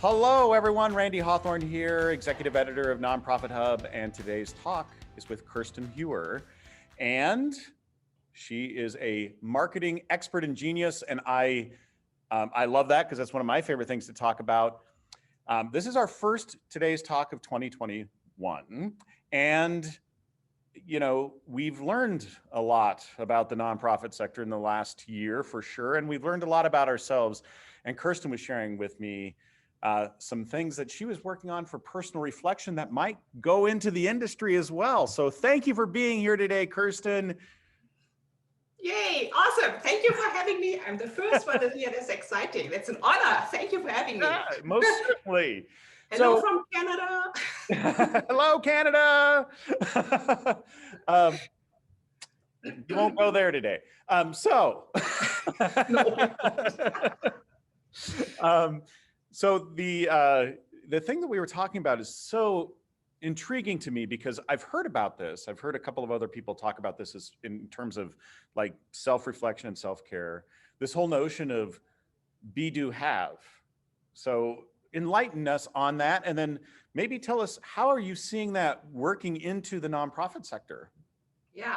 Hello, everyone. Randy Hawthorne here, executive editor of Nonprofit Hub, and today's talk is with Kerstin Heuer, and she is a marketing expert and genius, and I love that because that's one of my favorite things to talk about. This is our first today's talk of 2021, and we've learned a lot about the nonprofit sector in the last year for sure, and we've learned a lot about ourselves. And Kerstin was sharing with me some things that she was working on for personal reflection that might go into the industry as well. So thank you for being here today, Kerstin. Yay, awesome. Thank you for having me. I'm the first one this year. That's exciting. That's an honor. Thank you for having me. Yeah, most certainly. Hello from Canada. Hello, Canada. You won't go there today. So the thing that we were talking about is so intriguing to me because I've heard about this. I've heard a couple of other people talk about this as in terms of like self-reflection and self-care. This whole notion of be, do, have. So enlighten us on that, and then maybe tell us, how are you seeing that working into the nonprofit sector? Yeah.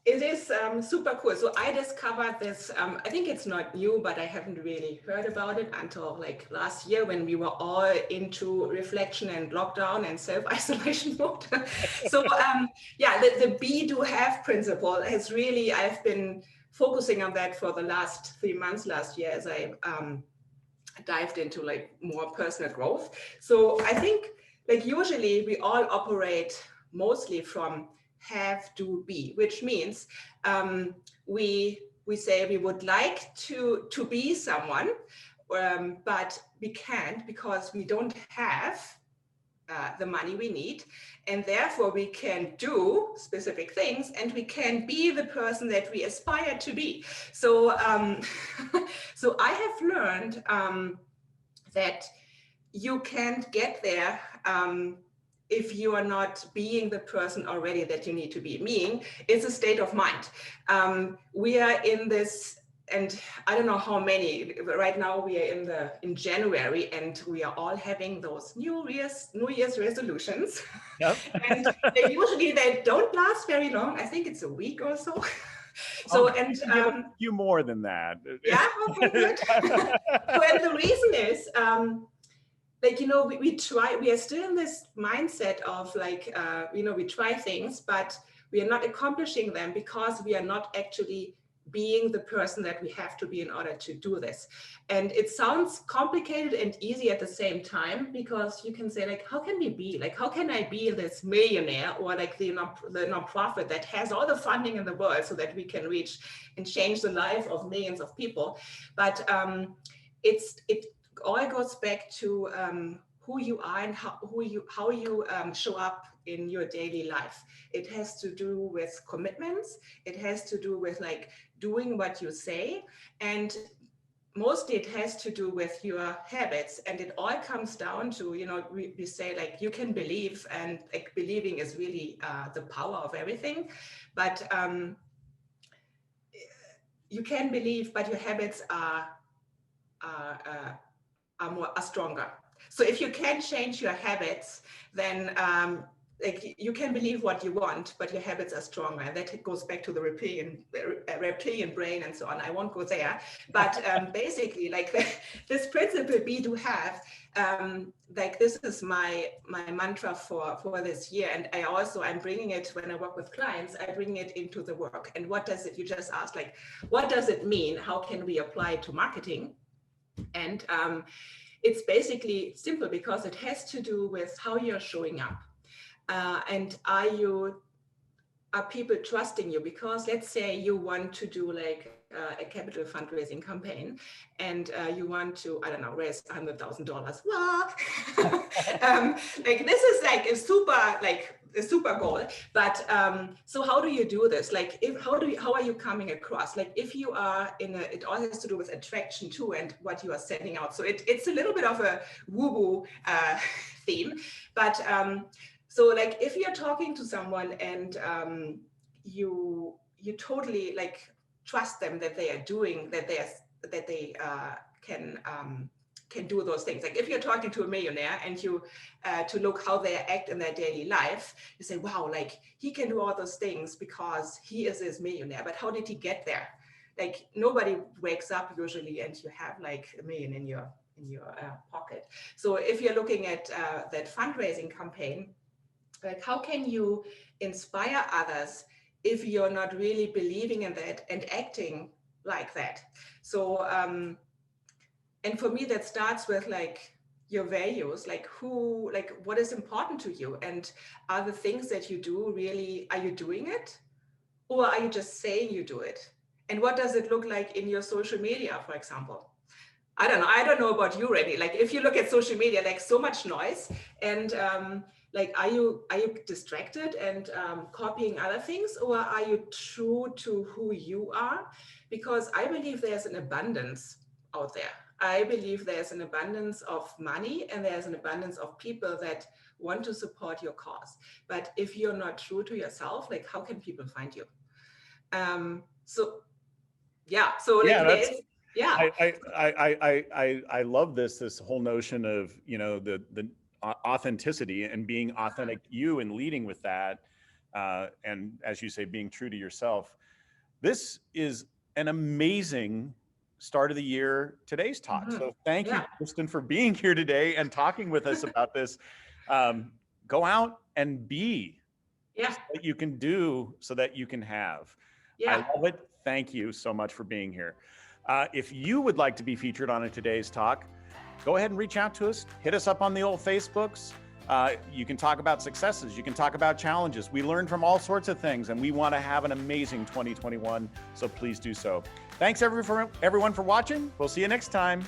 It is super cool. So I discovered this, I think it's not new, but I haven't really heard about it until like last year when we were all into reflection and lockdown and self-isolation mode. So yeah, the be, do, have principle has really, I've been focusing on that for the last 3 months last year as I dived into like more personal growth. So I think like usually we all operate mostly from have, do, be, which means we say we would like to be someone, but we can't because we don't have the money we need, and therefore we can do specific things and we can be the person that we aspire to be. So so I have learned that you can't get there if you are not being the person already that you need to be. Meaning, it's a state of mind. We are in this, and I don't know how many, right now we are in January, and we are all having those New Year's resolutions. Yep. And they don't last very long. I think it's a week or so. So, and give a few more than that. Yeah, okay, good. So, and the reason is, like, we are still in this mindset of like, we try things, but we are not accomplishing them because we are not actually being the person that we have to be in order to do this. And it sounds complicated and easy at the same time, because you can say like, how can we be like, how can I be this millionaire or like the nonprofit that has all the funding in the world so that we can reach and change the life of millions of people? But it all goes back to who you are and how you show up in your daily life. It has to do with commitments. It has to do with like doing what you say, and mostly it has to do with your habits. And it all comes down to, we say like you can believe, and like believing is really the power of everything. But you can believe, but your habits are stronger. So if you can change your habits, then like you can believe what you want, but your habits are stronger. And that goes back to the reptilian brain and so on. I won't go there. But basically, like this principle be, do, have, like this is my mantra for this year. And I'm bringing it when I work with clients, I bring it into the work. And what does it, you just asked, like, what does it mean? How can we apply it to marketing? And it's basically simple because it has to do with how you're showing up. And are people trusting you? Because let's say you want to do like a capital fundraising campaign, and you want to, I don't know, raise $100,000. Like this is like a super goal. But so how do you do this? Like, how are you coming across? Like, if you are it all has to do with attraction too, and what you are sending out. So it's a little bit of a woo-woo theme, but so like if you're talking to someone and you totally like trust them that they are doing that they can do those things. Like if you're talking to a millionaire and you to look how they act in their daily life, you say, wow, like he can do all those things because he is this millionaire. But how did he get there? Like nobody wakes up usually and you have like $1 million in your pocket. So if you're looking at that fundraising campaign, like how can you inspire others if you're not really believing in that and acting like that? So and for me that starts with like your values, like what is important to you, and are the things that you do really, are you doing it, or are you just saying you do it? And what does it look like in your social media, for example? I don't know about you, Randy. Like if you look at social media, like so much noise, and like are you distracted and copying other things, or are you true to who you are? Because I believe there's an abundance out there. I believe there's an abundance of money and there's an abundance of people that want to support your cause. But if you're not true to yourself, like how can people find you? So like That's, yeah. I love this whole notion of, you know, the authenticity and being authentic you and leading with that. And as you say, being true to yourself. This is an amazing start of the year, today's talk. Mm-hmm. So thank you, Kerstin, for being here today and talking with us about this. Go out and be what you can do so that you can have. I love it. Thank you so much for being here. If you would like to be featured on a Today's Talk, go ahead and reach out to us. Hit us up on the old Facebooks. You can talk about successes. You can talk about challenges. We learn from all sorts of things, and we want to have an amazing 2021. So please do so. Thanks everyone for watching. We'll see you next time.